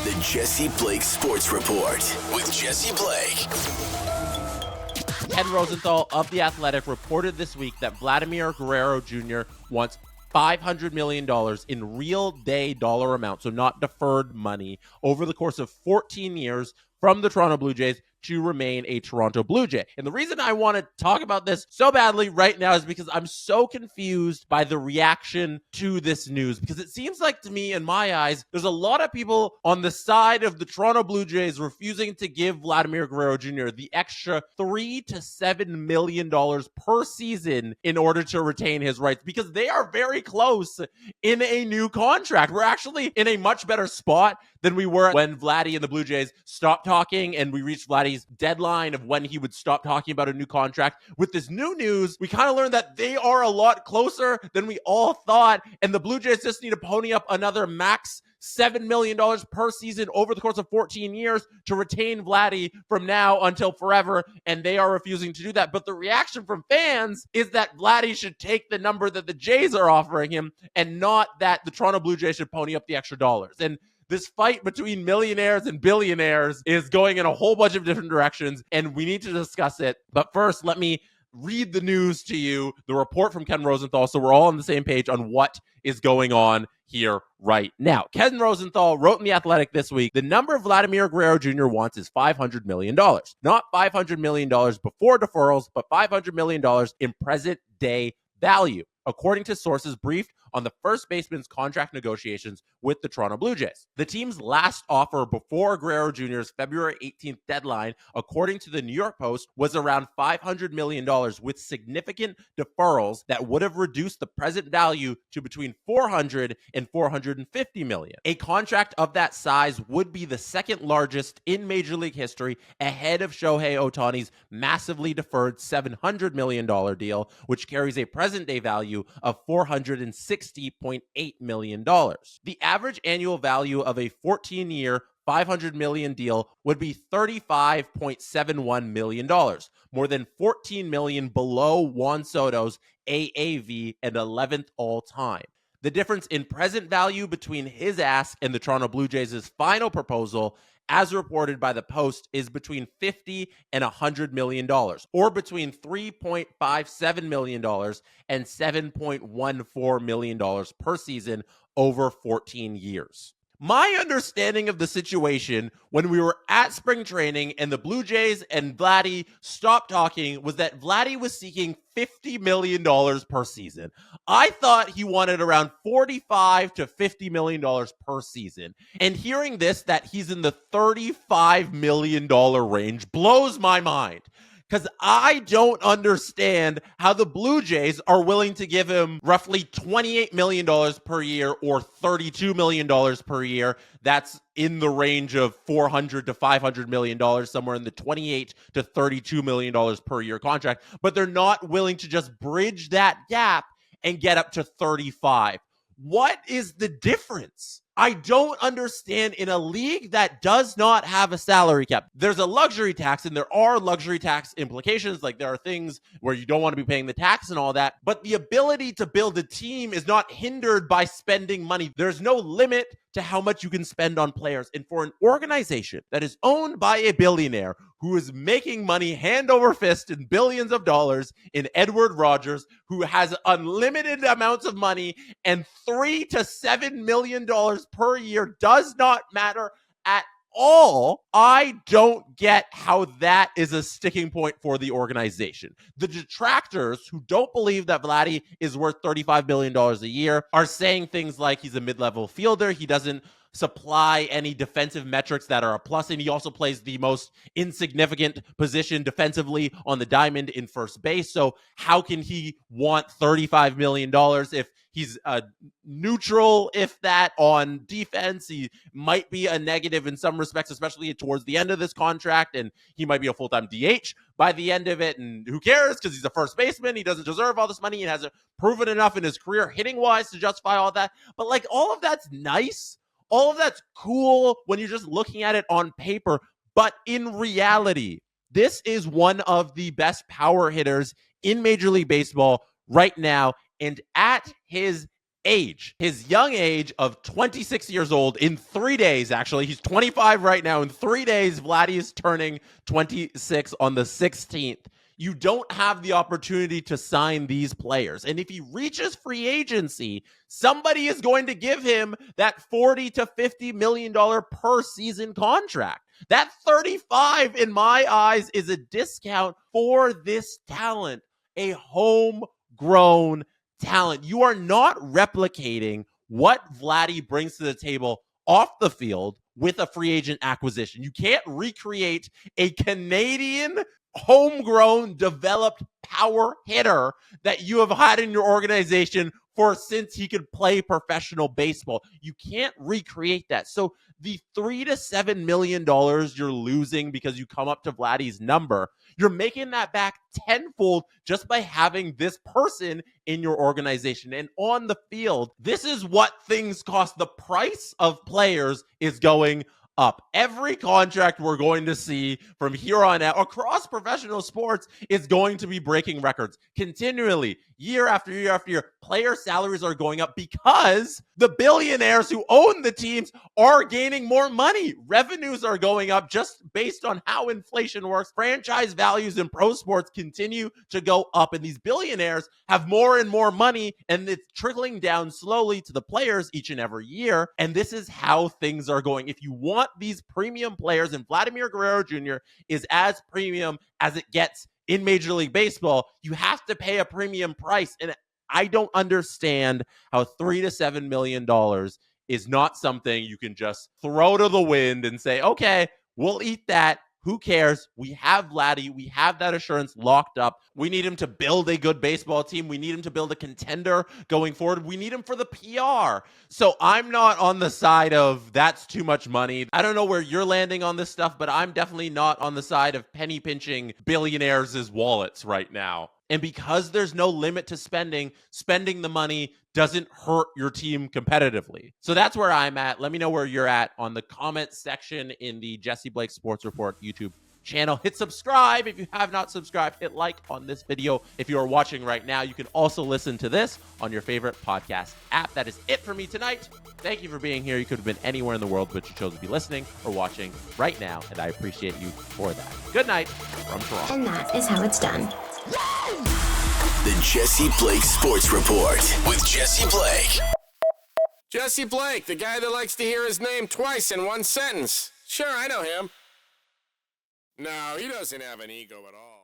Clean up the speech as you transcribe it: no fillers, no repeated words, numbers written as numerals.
The Jesse Blake Sports Report with Jesse Blake. Ken Rosenthal of The Athletic reported this week that Vladimir Guerrero Jr. wants $500 million in real day dollar amount, so not deferred money, over the course of 14 years from the Toronto Blue Jays to remain a Toronto Blue Jay. And the reason I want to talk about this so badly right now is because I'm so confused by the reaction to this news, because it seems like, to me, in my eyes, there's a lot of people on the side of the Toronto Blue Jays refusing to give Vladimir Guerrero Jr. the extra $3 to $7 million per season in order to retain his rights, because they are very close in a new contract. We're actually in a much better spot than we were when Vladdy and the Blue Jays stopped talking and we reached Vladdy's deadline of when he would stop talking about a new contract. With this new news, we kind of learned that they are a lot closer than we all thought, and the Blue Jays just need to pony up another max $7 million per season over the course of 14 years to retain Vladdy from now until forever, and they are refusing to do that. But the reaction from fans is that Vladdy should take the number that the Jays are offering him, and not that the Toronto Blue Jays should pony up the extra dollars. And this fight between millionaires and billionaires is going in a whole bunch of different directions, and we need to discuss it. But first, let me read the news to you, the report from Ken Rosenthal, so we're all on the same page on what is going on here right now. Ken Rosenthal wrote in The Athletic this week, the number Vladimir Guerrero Jr. wants is $500 million. Not $500 million before deferrals, but $500 million in present day value, according to sources briefed on the first baseman's contract negotiations with the Toronto Blue Jays. The team's last offer before Guerrero Jr.'s February 18th deadline, according to the New York Post, was around $500 million with significant deferrals that would have reduced the present value to between $400 and $450 million. A contract of that size would be the second largest in Major League history, ahead of Shohei Ohtani's massively deferred $700 million deal, which carries a present-day value of $460.8 million. The average annual value of a 14-year, $500 million deal would be $35.71 million, more than $14 million below Juan Soto's AAV and 11th all-time. The difference in present value between his ask and the Toronto Blue Jays' final proposal, as reported by the Post, is between $50 and $100 million, or between $3.57 million and $7.14 million per season over 14 years. My understanding of the situation when we were at spring training and the Blue Jays and Vladdy stopped talking was that Vladdy was seeking $50 million per season. I thought he wanted around $45 to $50 million per season. And hearing this, that he's in the $35 million range, blows my mind. Because I don't understand how the Blue Jays are willing to give him roughly $28 million per year or $32 million per year. That's in the range of $400 to $500 million, somewhere in the $28 to $32 million per year contract. But they're not willing to just bridge that gap and get up to 35. What is the difference? I don't understand. In a league that does not have a salary cap, there's a luxury tax, and there are luxury tax implications. Like, there are things where you don't want to be paying the tax and all that, but the ability to build a team is not hindered by spending money. There's no limit to how much you can spend on players. And for an organization that is owned by a billionaire who is making money hand over fist in billions of dollars in Edward Rogers, who has unlimited amounts of money, and $3 to $7 million per year does not matter at all, I don't get how that is a sticking point for the organization. The detractors who don't believe that Vladdy is worth $35 million a year are saying things like he's a mid-level fielder, he doesn't supply any defensive metrics that are a plus, and he also plays the most insignificant position defensively on the diamond in first base. So how can he want $35 million if he's neutral, if that, on defense? He might be a negative in some respects, especially towards the end of this contract, and he might be a full-time DH by the end of it, and who cares, because he's a first baseman. He doesn't deserve all this money and hasn't proven enough in his career hitting-wise to justify all that. But, like, all of that's nice. All of that's cool when you're just looking at it on paper. But in reality, this is one of the best power hitters in Major League Baseball right now. And at his age, his young age of 26 years old in 3 days, actually. He's 25 right now. In 3 days, Vladdy is turning 26 on the 16th. You don't have the opportunity to sign these players. And if he reaches free agency, somebody is going to give him that $40 to $50 million per season contract. That 35, in my eyes, is a discount for this talent, a homegrown talent. You are not replicating what Vladdy brings to the table off the field with a free agent acquisition. You can't recreate a Canadian homegrown, developed power hitter that you have had in your organization for since he could play professional baseball. You can't recreate that. So the $3 to $7 million you're losing because you come up to Vladdy's number, you're making that back tenfold just by having this person in your organization. And on the field, this is what things cost. The price of players is going up. Every contract we're going to see from here on out across professional sports is going to be breaking records continually, year after year after year. Player salaries are going up because the billionaires who own the teams are gaining more money. Revenues are going up just based on how inflation works. Franchise values in pro sports continue to go up, and these billionaires have more and more money, and it's trickling down slowly to the players each and every year. And this is how things are going. If you want these premium players, and Vladimir Guerrero Jr. is as premium as it gets in Major League Baseball, you have to pay a premium price. And I don't understand how $3 to $7 million is not something you can just throw to the wind and say, okay, we'll eat that. Who cares? We have Vladdy. We have that assurance locked up. We need him to build a good baseball team. We need him to build a contender going forward. We need him for the PR. So I'm not on the side of that's too much money. I don't know where you're landing on this stuff, but I'm definitely not on the side of penny pinching billionaires' wallets right now. And because there's no limit to spending the money doesn't hurt your team competitively. So that's where I'm at. Let me know where you're at on the comment section in the Jesse Blake Sports Report YouTube channel. Hit subscribe if you have not subscribed. Hit like on this video if you are watching right now. You can also listen to this on your favorite podcast app. That is it for me tonight. Thank you for being here. You could have been anywhere in the world, but you chose to be listening or watching right now, and I appreciate you for that. Good night from Toronto. And that is how it's done. The Jesse Blake Sports Report with Jesse Blake. Jesse Blake, the guy that likes to hear his name twice in one sentence. Sure, I know him. No, he doesn't have an ego at all.